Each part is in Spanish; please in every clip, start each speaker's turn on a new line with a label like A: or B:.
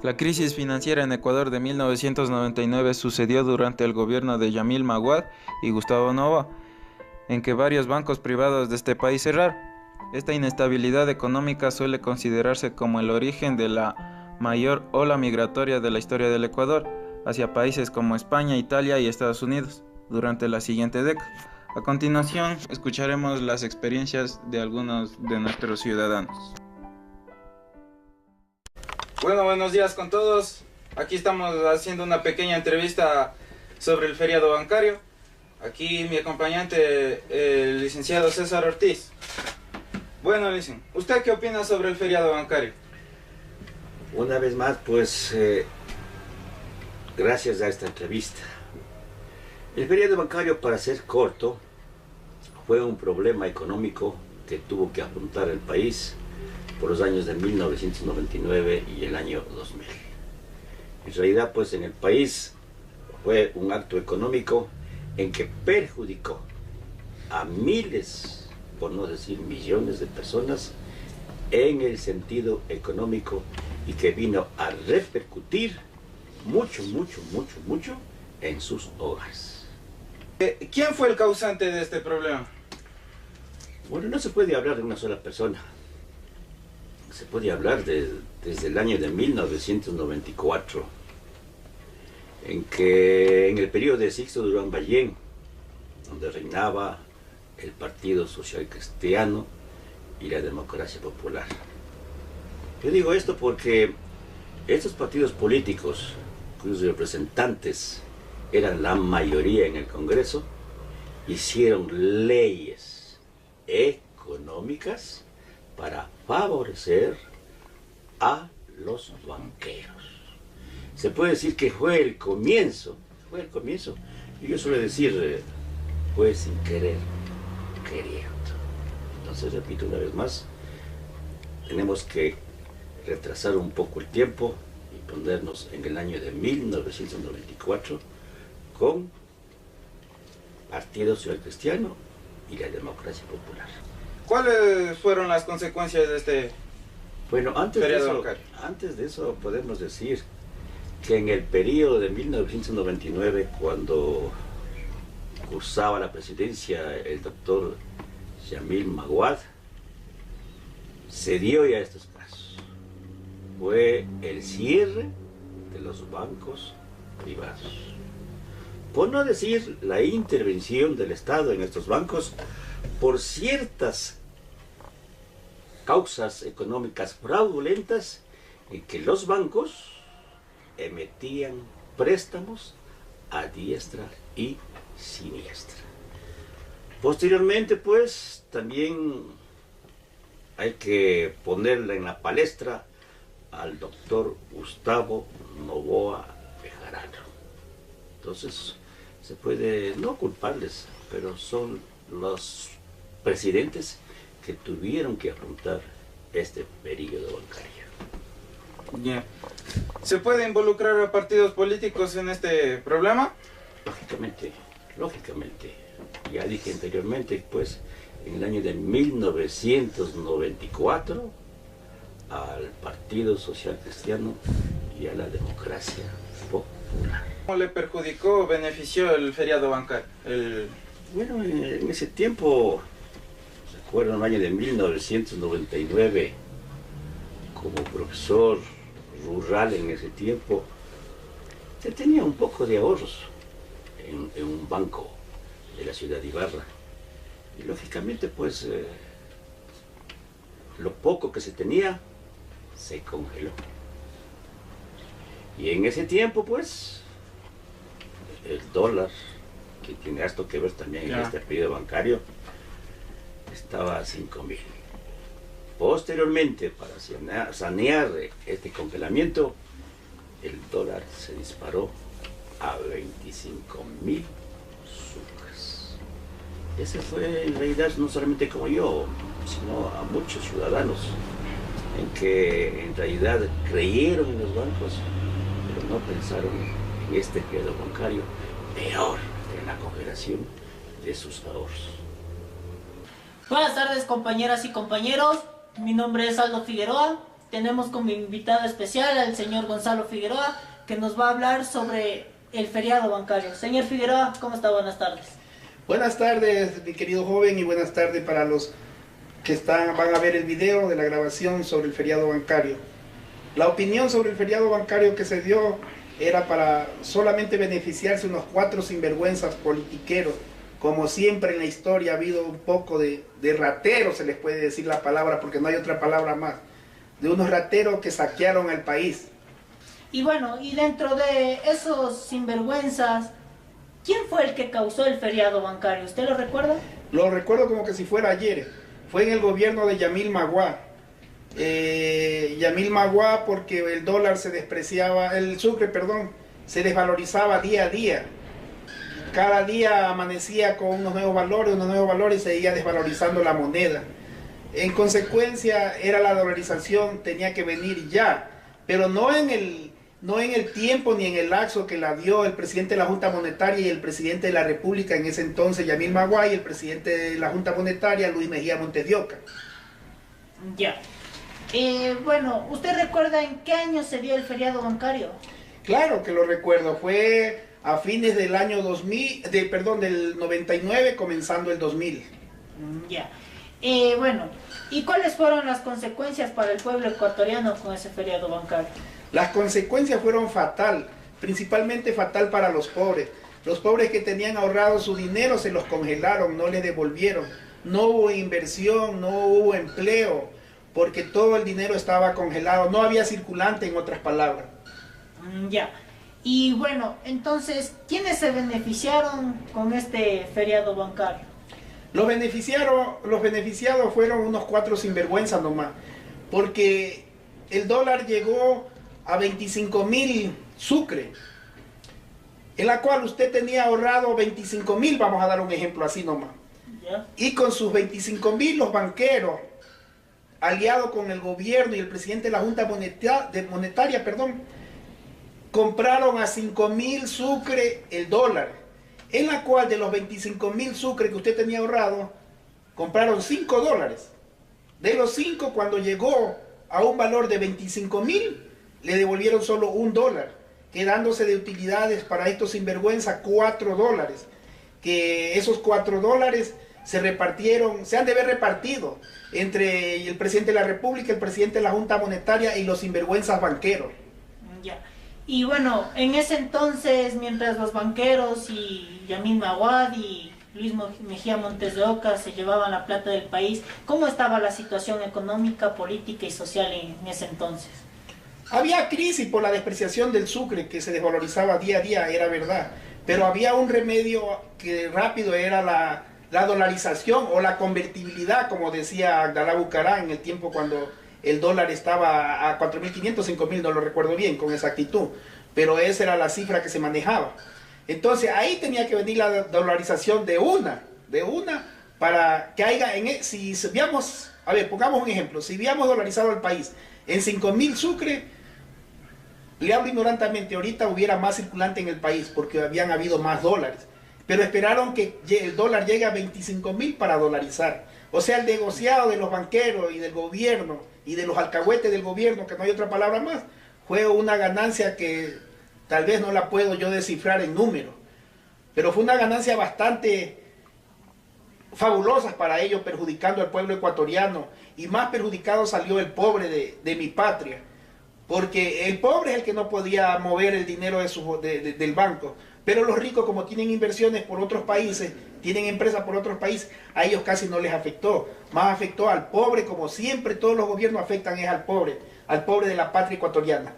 A: La crisis financiera en Ecuador de 1999 sucedió durante el gobierno de Yamil Maguad y Gustavo Noboa, en que varios bancos privados de este país cerraron. Esta inestabilidad económica suele considerarse como el origen de la mayor ola migratoria de la historia del Ecuador hacia países como España, Italia y Estados Unidos durante la siguiente década. A continuación, escucharemos las experiencias de algunos de nuestros ciudadanos. Bueno, buenos días con todos. Aquí estamos haciendo una pequeña entrevista sobre el feriado bancario. Aquí mi acompañante, el licenciado César Ortiz. Bueno, licenciado, ¿usted qué opina sobre el feriado bancario?
B: Una vez más, pues, gracias a esta entrevista. El feriado bancario, para ser corto, fue un problema económico que tuvo que afrontar el país por los años de 1999 y el año 2000. En realidad, pues, en el país fue un acto económico en que perjudicó a miles, por no decir millones de personas, en el sentido económico, y que vino a repercutir mucho en sus hogares.
A: ¿Quién fue el causante de este problema?
B: Bueno, no se puede hablar de una sola persona. Se puede hablar desde el año de 1994, en que en el periodo de Sixto Durán Ballén, donde reinaba el Partido Social Cristiano y la Democracia Popular. Yo digo esto porque estos partidos políticos, cuyos representantes eran la mayoría en el Congreso, hicieron leyes económicas para favorecer a los banqueros. Se puede decir que fue el comienzo, y yo suelo decir, fue sin querer, queriendo. Entonces, repito una vez más, tenemos que retrasar un poco el tiempo y ponernos en el año de 1994 con Partido Social Cristiano y la Democracia Popular.
A: ¿Cuáles fueron las consecuencias de este
B: Bueno, antes de eso podemos decir que en el periodo de 1999, cuando cursaba la presidencia el doctor Yamil Maguad, se dio ya estos casos. Fue el cierre de los bancos privados. Por no decir la intervención del Estado en estos bancos por ciertas causas económicas fraudulentas en que los bancos emitían préstamos a diestra y siniestra. Posteriormente, pues, también hay que ponerle en la palestra al doctor Gustavo Noboa Bejarano. Entonces, se puede no culparles, pero son los presidentes que tuvieron que afrontar este periodo bancario.
A: Yeah. ¿Se puede involucrar a partidos políticos en este problema?
B: Lógicamente. Ya dije anteriormente, pues, en el año de 1994, al Partido Social Cristiano y a la Democracia Popular.
A: ¿Cómo le perjudicó o benefició el feriado bancario?
B: Bueno, en ese tiempo, recuerdo en el año de 1999, como profesor rural en ese tiempo, se tenía un poco de ahorros en un banco de la ciudad de Ibarra. Y lógicamente, pues, lo poco que se tenía se congeló. Y en ese tiempo, pues, el dólar, que tiene esto que ver también en este periodo bancario, estaba a 5.000. Posteriormente, para sanear este congelamiento, el dólar se disparó a 25.000 sucres. Ese fue en realidad no solamente como yo, sino a muchos ciudadanos, en que en realidad creyeron en los bancos, pero no pensaron en este periodo bancario, peor, en la congelación de sus ahorros.
C: Buenas tardes, compañeras y compañeros. Mi nombre es Aldo Figueroa. tenemos como invitado especial al señor Gonzalo Figueroa, que nos va a hablar sobre el feriado bancario. Señor Figueroa, ¿cómo está? Buenas tardes.
D: Buenas tardes, mi querido joven, y buenas tardes para los que van a ver el video de la grabación sobre el feriado bancario. La opinión sobre el feriado bancario que se dio era para solamente beneficiarse unos 4 sinvergüenzas politiqueros. Como siempre en la historia ha habido un poco de rateros, se les puede decir la palabra, porque no hay otra palabra más, de unos rateros que saquearon al país.
C: Y bueno, y dentro de esos sinvergüenzas, ¿quién fue el que causó el feriado bancario? ¿Usted lo recuerda?
D: Lo recuerdo como que si fuera ayer. Fue en el gobierno de Yamil Maguad. Yamil Maguad, porque el dólar se despreciaba, el sucre, perdón, se desvalorizaba día a día. Cada día amanecía con unos nuevos valores, y se iba desvalorizando la moneda. En consecuencia, era la dolarización, tenía que venir ya, pero no en el tiempo ni en el lapso que la dio el presidente de la Junta Monetaria y el presidente de la República en ese entonces, Yamil Maguad, y el presidente de la Junta Monetaria, Luis Mejía Montes de Oca.
C: Ya. Bueno, ¿usted recuerda en qué año se dio el feriado bancario?
D: Claro que lo recuerdo, fue a fines del año 2000, del 99, comenzando el 2000.
C: Ya. Bueno, ¿y cuáles fueron las consecuencias para el pueblo ecuatoriano con ese feriado bancario?
D: Las consecuencias fueron fatal, principalmente fatal para los pobres. Los pobres que tenían ahorrado su dinero se los congelaron, no les devolvieron. No hubo inversión, no hubo empleo, porque todo el dinero estaba congelado, no había circulante, en otras palabras.
C: Ya. Y bueno, entonces, ¿quiénes se beneficiaron con este feriado bancario?
D: Los beneficiados fueron unos 4 sinvergüenzas nomás, porque el dólar llegó a 25.000 sucre, en la cual usted tenía ahorrado 25.000, vamos a dar un ejemplo así nomás.
C: ¿Ya?
D: Y con sus 25.000 los banqueros, aliados con el gobierno y el presidente de la Junta Monetaria, compraron a 5.000 sucre el dólar, en la cual de los 25.000 sucre que usted tenía ahorrado, compraron 5 dólares. De los 5, cuando llegó a un valor de 25.000, le devolvieron solo $1, quedándose de utilidades para estos sinvergüenza 4 dólares, que esos 4 dólares se han de haber repartido entre el presidente de la República, el presidente de la Junta Monetaria y los sinvergüenzas banqueros.
C: Ya. Y bueno, en ese entonces, mientras los banqueros y Yamil Maguad y Luis Mejía Montes de Oca se llevaban la plata del país, ¿cómo estaba la situación económica, política y social en ese entonces?
D: Había crisis por la despreciación del sucre, que se desvalorizaba día a día, era verdad, pero había un remedio que rápido era la dolarización o la convertibilidad, como decía Abdalá Bucaram en el tiempo cuando el dólar estaba a 4.500, 5.000, no lo recuerdo bien con exactitud, pero esa era la cifra que se manejaba. Entonces ahí tenía que venir la dolarización de una, para que haya, si habíamos, a ver, pongamos un ejemplo, si habíamos dolarizado el país en 5.000 sucre, le hablo ignorantemente, ahorita hubiera más circulante en el país porque habían habido más dólares, pero esperaron que el dólar llegue a 25.000 para dolarizar. O sea, el negociado de los banqueros y del gobierno y de los alcahuetes del gobierno, que no hay otra palabra más, fue una ganancia que tal vez no la puedo yo descifrar en números, pero fue una ganancia bastante fabulosa para ellos, perjudicando al pueblo ecuatoriano, y más perjudicado salió el pobre de mi patria, porque el pobre es el que no podía mover el dinero del banco, pero los ricos, como tienen inversiones por otros países, tienen empresas por otros países, a ellos casi no les afectó. Más afectó al pobre, como siempre todos los gobiernos afectan es al pobre de la patria ecuatoriana.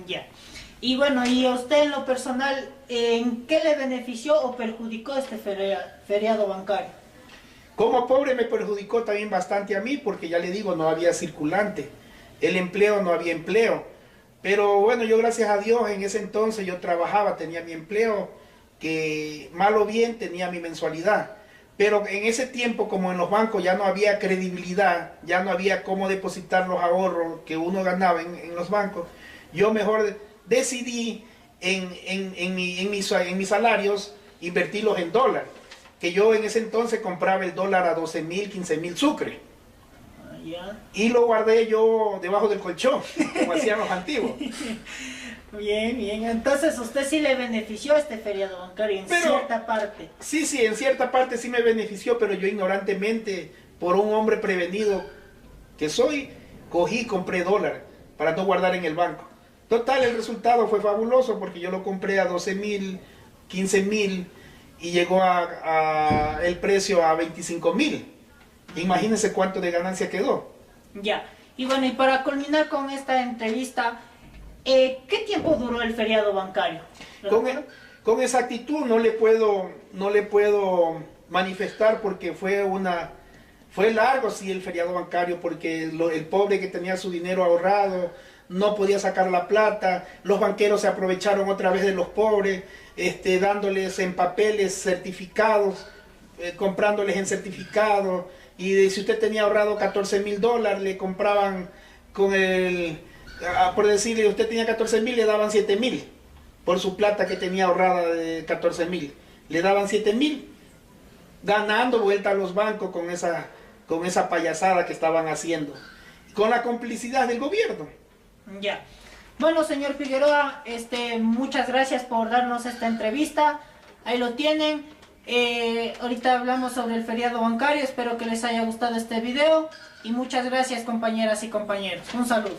C: Ya. Y bueno, y a usted en lo personal, ¿en qué le benefició o perjudicó este feriado bancario?
D: Como pobre me perjudicó también bastante a mí, porque ya le digo, no había circulante. El empleo, no había empleo. Pero bueno, yo gracias a Dios en ese entonces yo trabajaba, tenía mi empleo, que mal o bien tenía mi mensualidad. Pero en ese tiempo, como en los bancos ya no había credibilidad, ya no había cómo depositar los ahorros que uno ganaba en los bancos, yo mejor decidí en mis salarios invertirlos en dólar, que yo en ese entonces compraba el dólar a 12.000, 15.000 sucre.
C: Ya.
D: Y lo guardé yo debajo del colchón, como hacían los antiguos.
C: Bien, bien. Entonces usted sí le benefició este feriado bancario en
D: Pero-
C: cierta parte.
D: Sí, sí, en cierta parte sí me benefició, pero yo ignorantemente, por un hombre prevenido que soy, cogí y compré dólar para no guardar en el banco. Total, el resultado fue fabuloso porque yo lo compré a 12.000, 15.000 y llegó el precio a 25.000. Imagínense cuánto de ganancia quedó.
C: Ya. Y bueno, y para culminar con esta entrevista, ¿qué tiempo duró el feriado bancario?
D: Con exactitud no le puedo manifestar porque fue largo sí el feriado bancario porque el pobre que tenía su dinero ahorrado no podía sacar la plata, los banqueros se aprovecharon otra vez de los pobres, dándoles en papeles certificados, comprándoles en certificados, y si usted tenía ahorrado $14.000, le compraban por decirle, usted tenía 14.000, le daban 7.000 por su plata que tenía ahorrada de 14.000. Le daban 7.000, ganando vuelta a los bancos con esa payasada que estaban haciendo, con la complicidad del gobierno.
C: Ya. Bueno, señor Figueroa, muchas gracias por darnos esta entrevista. Ahí lo tienen. Ahorita hablamos sobre el feriado bancario. Espero que les haya gustado este video. Y muchas gracias, compañeras y compañeros. Un saludo.